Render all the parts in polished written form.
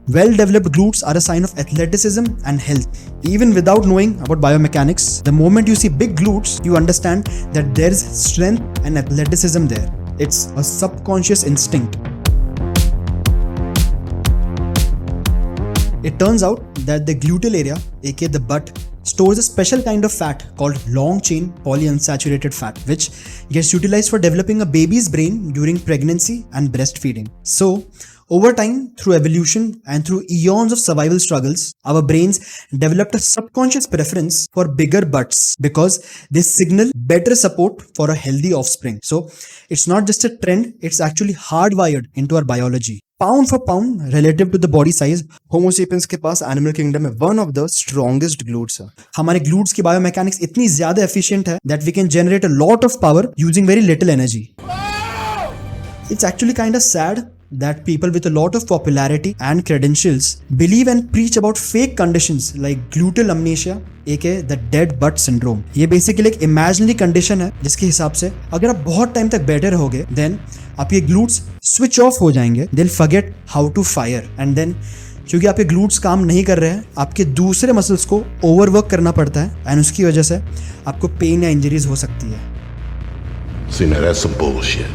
Well-developed glutes are a sign of athleticism and health. Even without knowing about biomechanics, the moment you see big glutes, you understand that there's strength and athleticism there. It's a subconscious instinct. It turns out that the gluteal area, aka the butt, stores a special kind of fat called long-chain polyunsaturated fat, which gets utilized for developing a baby's brain during pregnancy and breastfeeding. So, over time, through evolution and through eons of survival struggles, our brains developed a subconscious preference for bigger butts because they signal better support for a healthy offspring. So, it's not just a trend, it's actually hardwired into our biology. Pound for pound, relative to the body size, Homo sapiens के पास animal kingdom में one of the strongest glutes है. हमारे glutes की biomechanics इतनी ज़्यादा efficient है that we can generate a lot of power using very little energy. It's actually kind of sad that people with a lot of popularity and credentials believe and preach about fake conditions like gluteal amnesia, aka the dead butt syndrome. ये basically एक imaginary condition है जिसके हिसाब से अगर आप बहुत time तक बैठे रहोगे then आपके glutes switch off हो जाएंगे, they'll forget how to fire and then क्योंकि आपके glutes काम नहीं कर रहे हैं, आपके दूसरे मसल्स को ओवरवर्क करना पड़ता है and उसकी वजह से आपको पेन या इंजरीज हो सकती है. See, now that's some bullshit.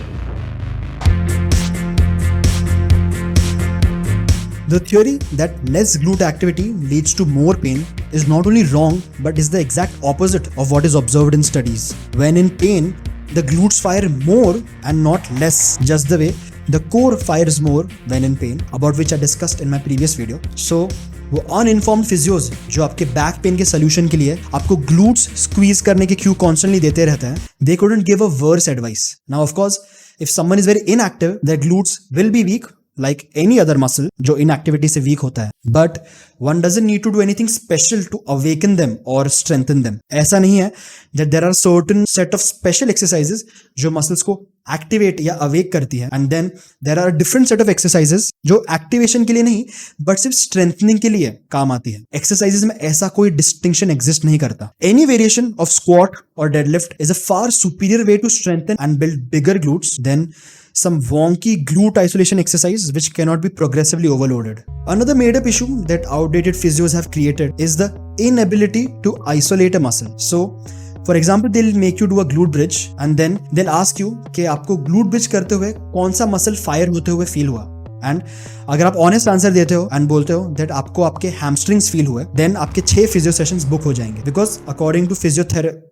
The theory that less glute activity leads to more pain is not only wrong but is the exact opposite of what is observed in studies. When in pain, the glutes fire more and not less, just the way the core fires more when in pain, about which I discussed in my previous video. So, वो uninformed physios जो आपके back pain के solution के लिए आपको glutes squeeze करने के cue constantly देते रहते हैं, they couldn't give a worse advice. Now, of course, if someone is very inactive, their glutes will be weak, like any other muscle जो inactivity से weak होता है. But one doesn't need to do anything special to awaken them or strengthen them. ऐसा नहीं है that there are certain set of special exercises जो muscles को activate या awake करती है and then there are a different set of exercises जो activation के लिए नहीं but सिर्फ strengthening के लिए काम आती है. Exercises में ऐसा कोई distinction exist नहीं करता. Any variation of squat or deadlift is a far superior way to strengthen and build bigger glutes than some wonky glute isolation exercise which cannot be progressively overloaded. Another made up issue that outdated physios have created is the inability to isolate a muscle. So, for example, they'll make you do a glute bridge and then they'll ask you कि आपको glute bridge करते हुए कौन सा muscle fire होते हुए feel हुआ. And अगर आप honest answer देते हो and बोलते हो that आपको आपके hamstrings feel हुए, then आपके 6 physio sessions book हो जाएंगे. Because according to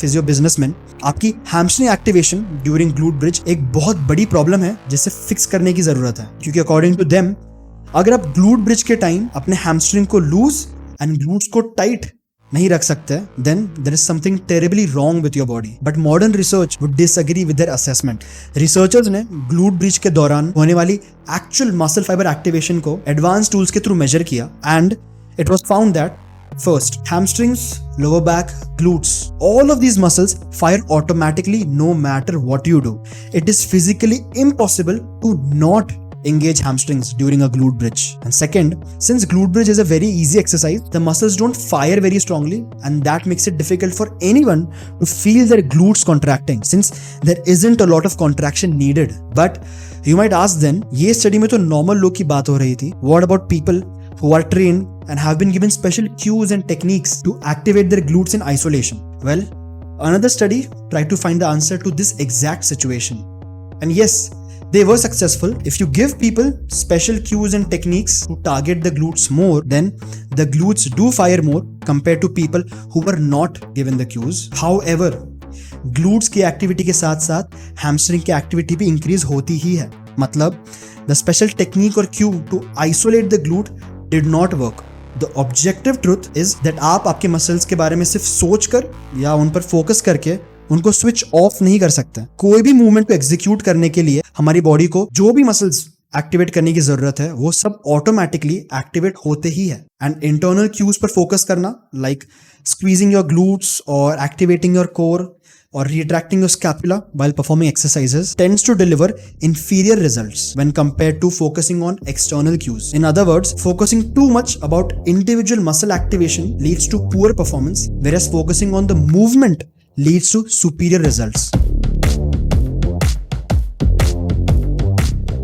physio businessman, आपकी hamstring activation during glute bridge एक बहुत बड़ी प्रॉब्लम है जिसे फिक्स करने की जरूरत है. क्योंकि अकॉर्डिंग टू देम अगर आप ग्लूट ब्रिज के टाइम अपने हैमस्ट्रिंग को लूज एंड ग्लूट्स को टाइट नहीं रख सकते, then there is something terribly wrong with your body. But modern research would disagree with their assessment. Researchers ने ग्लूट ब्रिज के दौरान होने वाली एक्चुअल मसल फाइबर एक्टिवेशन को एडवांस टूल्स के थ्रू मेजर किया and it was found that first, hamstrings, lower back, glutes, all of these muscles fire automatically no matter what you do. It is physically impossible to not engage hamstrings during a glute bridge. And second, since glute bridge is a very easy exercise, the muscles don't fire very strongly and that makes it difficult for anyone to feel their glutes contracting since there isn't a lot of contraction needed. But you might ask then, ये study में तो normal लोग की बात हो रही थी. What about people who are trained and have been given special cues and techniques to activate their glutes in isolation? Well, another study tried to find the answer to this exact situation. And yes, they were successful. If you give people special cues and techniques to target the glutes more, then the glutes do fire more compared to people who were not given the cues. However, glutes की activity के साथ साथ hamstring की activity भी increase होती ही है. मतलब the special technique or cue to isolate the glute did not work. The objective truth is that आप आपके मसल्स के बारे में सिर्फ सोच कर या उन पर फोकस करके उनको स्विच ऑफ नहीं कर सकते. कोई भी मूवमेंट को एग्जीक्यूट करने के लिए हमारी बॉडी को जो भी मसल्स एक्टिवेट करने की जरूरत है वो सब ऑटोमेटिकली एक्टिवेट होते ही है. एंड इंटरनल क्यूज पर फोकस करना लाइक स्क्वीजिंग योर ग्लूट्स और activating your core or retracting your scapula while performing exercises tends to deliver inferior results when compared to focusing on external cues. In other words, focusing too much about individual muscle activation leads to poor performance, whereas focusing on the movement leads to superior results.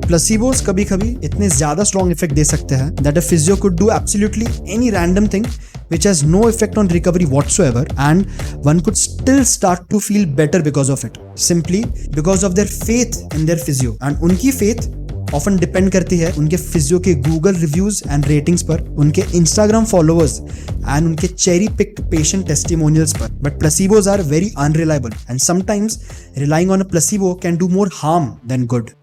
प्लेसिबोस कभी कभी इतने ज्यादा strong effect दे सकते हैं that a physio could do absolutely any random thing which has no effect on recovery whatsoever, and one could still start to feel better because of it, simply because of their faith in their physio. And उनकी faith often depend करती है उनके physio के Google reviews and ratings पर, उनके Instagram followers and उनके cherry picked patient testimonials पर. But placebos are very unreliable, and sometimes relying on a placebo can do more harm than good.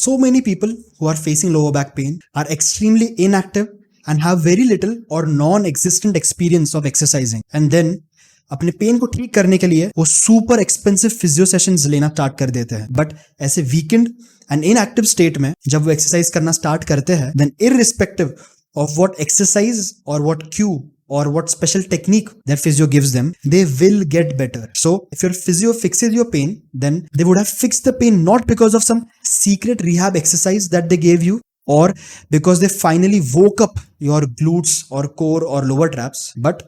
So many people who are facing lower back pain are extremely inactive and have very little or non-existent experience of exercising, and then अपने pen को ठीक करने के लिए वो super expensive physio sessions लेना start कर देते हैं. बट ऐसे वीकेंड एंड इनएक्टिव स्टेट में जब वो एक्सरसाइज करना स्टार्ट करते हैं, then irrespective of what exercise और what cue or what special technique that physio gives them, they will get better. So if your physio fixes your pain, then they would have fixed the pain not because of some secret rehab exercise that they gave you, or because they finally woke up your glutes or core or lower traps, but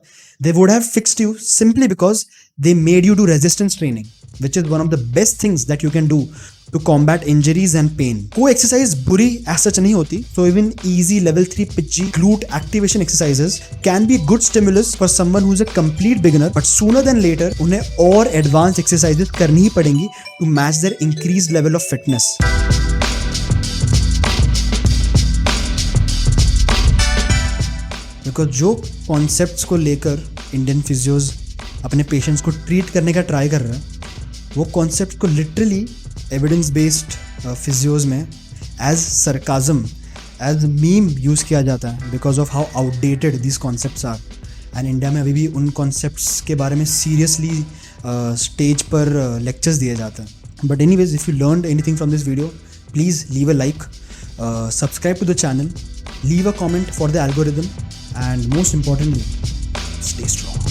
they would have fixed you simply because they made you do resistance training, which is one of the best things that you can do to combat injuries and pain. कोई exercise बुरी as such नहीं होती, so even easy level 3 pitchy glute activation exercises can be good stimulus for someone who is a complete beginner, but sooner than later उन्हें और advanced exercises करनी ही पड़ेंगी to match their increased level of fitness. Because जो concepts को लेकर Indian physios अपने patients को treat करने का ट्राई कर रहे हैं, वो कॉन्सेप्ट को लिटरली एविडेंस बेस्ड फिजियोज में as sarcasm, as meme use किया जाता है because of how outdated this concepts are. And India में अभी भी उन कॉन्सेप्ट्स के बारे में सीरियसली स्टेज पर लेक्चर्स दिए जाते हैं. But anyways, if you learned anything from this video, please leave a like, subscribe to the channel, leave a comment for the algorithm, and most importantly, stay strong.